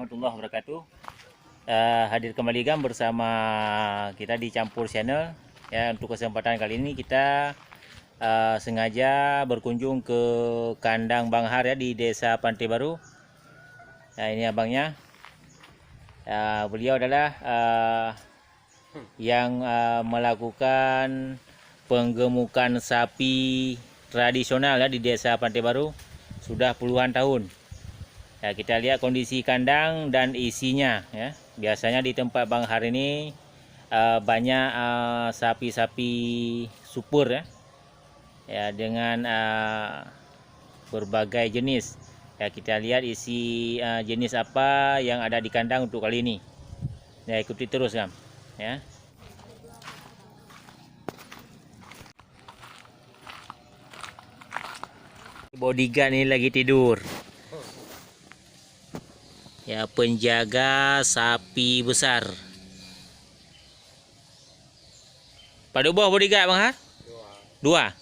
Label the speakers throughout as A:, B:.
A: warahmatullahi wabarakatuh. Hadir kembali Gam bersama kita di Campur Channel. Ya, untuk kesempatan kali ini kita sengaja berkunjung ke kandang Bang Har ya di Desa Pantai Baru. Nah, ini abangnya. Beliau adalah yang melakukan penggemukan sapi tradisional ya di Desa Pantai Baru sudah puluhan tahun. Ya, kita lihat kondisi kandang dan isinya ya. Biasanya di tempat Bang Har ini banyak sapi-sapi subur ya. Ya, dengan berbagai jenis. Ya, kita lihat isi jenis apa yang ada di kandang untuk kali ini. Ya, ikuti terus Gam. Ya. Bodyguard ini lagi tidur. Ya, penjaga sapi besar. Pada buah bodyguard Bang Har? Dua.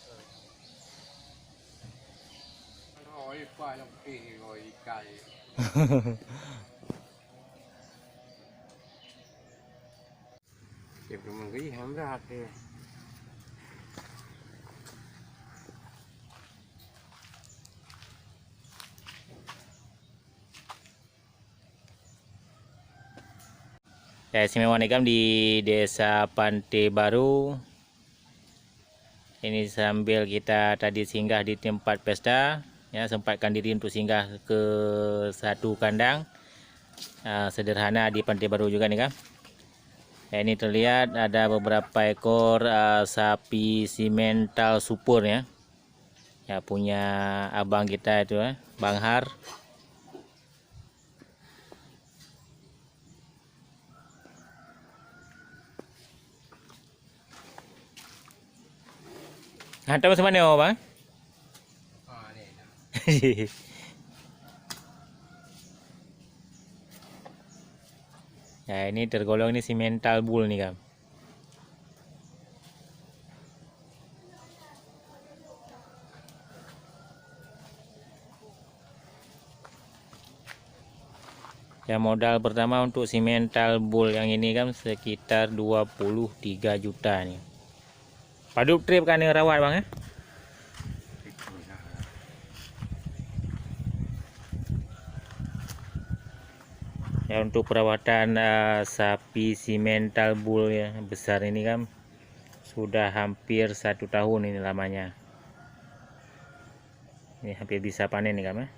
A: Ya, istimewa Negam di Desa Pantai Baru. Ini sambil kita tadi singgah di tempat pesta, ya, sempatkan diri untuk singgah ke satu kandang sederhana di Pantai Baru juga nih Gam. Ya, ini terlihat ada beberapa ekor sapi simental subur ya. Ya, punya abang kita itu Bang Har. Hantar macam mana bang? Ya, ini tergolong ini simental bull nih Gam. Ya, modal pertama untuk simental bull yang ini kan sekitar 23 juta nih. Paduk trip kan yang rawat bang ya? Ya, untuk perawatan sapi simental bull ya besar ini kan sudah hampir 1 tahun ini lamanya. Ini hampir bisa panen nih kan ya.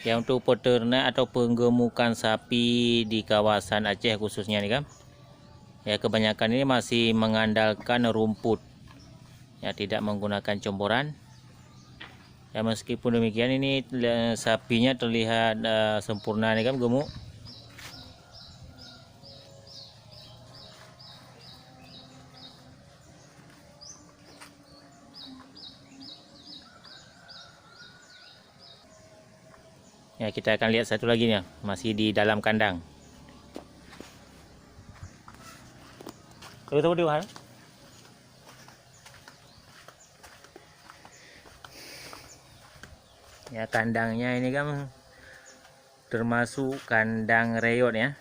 A: Ya, untuk peternak atau penggemukan sapi di kawasan Aceh khususnya nih kan, ya kebanyakan ini masih mengandalkan rumput, ya tidak menggunakan comboran. Ya, meskipun demikian ini sapinya terlihat sempurna nih kan, gemuk. Ya, kita akan lihat satu lagi nih, masih di dalam kandang. Tunggu dulu, ya, kandangnya ini kan termasuk kandang reot ya.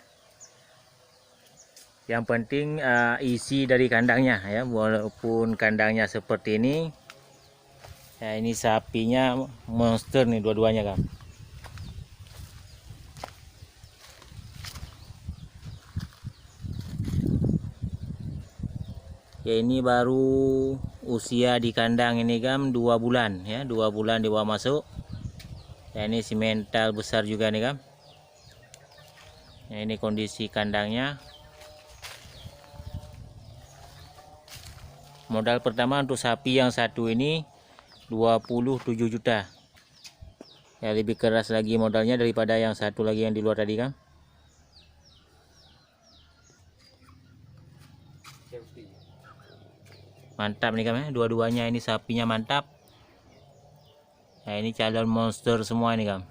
A: Yang penting isi dari kandangnya ya, walaupun kandangnya seperti ini. Ya, ini sapinya monster nih dua-duanya kan. Ya, ini baru usia di kandang ini kan 2 bulan ya, 2 bulan dibawa masuk. Ya, ini simental besar juga nih kan. Ya, ini kondisi kandangnya. Modal pertama untuk sapi yang satu ini 27 juta. Ya, lebih keras lagi modalnya daripada yang satu lagi yang di luar tadi kan. Mantap nih kan ya, dua-duanya ini sapinya mantap. Nah, ini calon monster semua ini, Kam.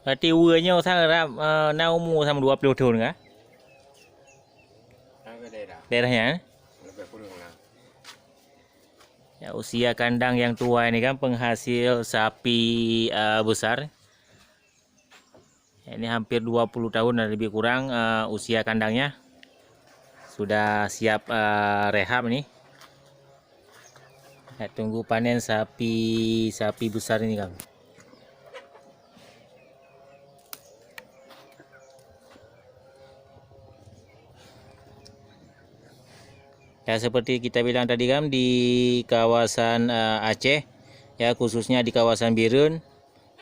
A: Berarti uanya sangat na umur sama 20 tahun kah? Daerahnya? Ya, usia kandang yang tua ini kan penghasil sapi besar. Ini hampir 20 tahun dan lebih kurang usia kandangnya. Sudah siap rehab nih. Ya, tunggu panen sapi besar ini, Kang. Ya, seperti kita bilang tadi, Kam, di kawasan Aceh, ya khususnya di kawasan Birun,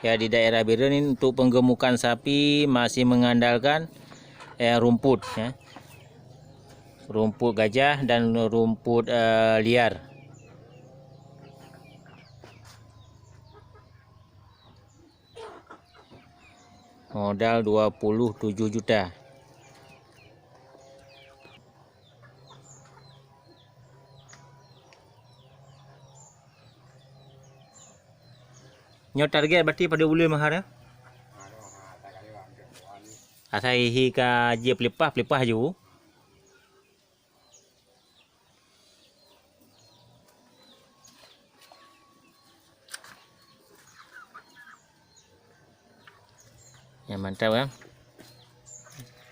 A: ya di daerah Birun ini untuk penggemukan sapi masih mengandalkan rumput, ya, rumput gajah dan rumput liar. Modal 27 juta. Nyo target berarti pada bulan mahar ya? Asai hi ka je pelepah ju. Ya, mantap kan?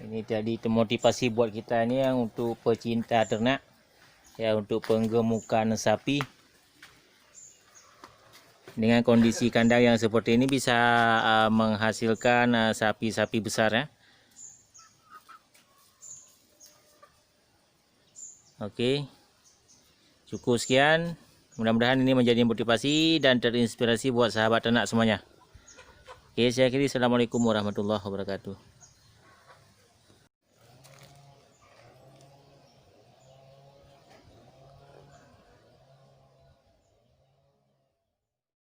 A: Ini jadi motivasi buat kita ini yang untuk pecinta ternak, ya, untuk penggemukan sapi. Dengan kondisi kandang yang seperti ini bisa menghasilkan sapi-sapi besar ya. Oke, cukup sekian. Mudah-mudahan ini menjadi motivasi dan terinspirasi buat sahabat ternak semuanya. Oke, saya akhiri. Assalamualaikum warahmatullahi wabarakatuh.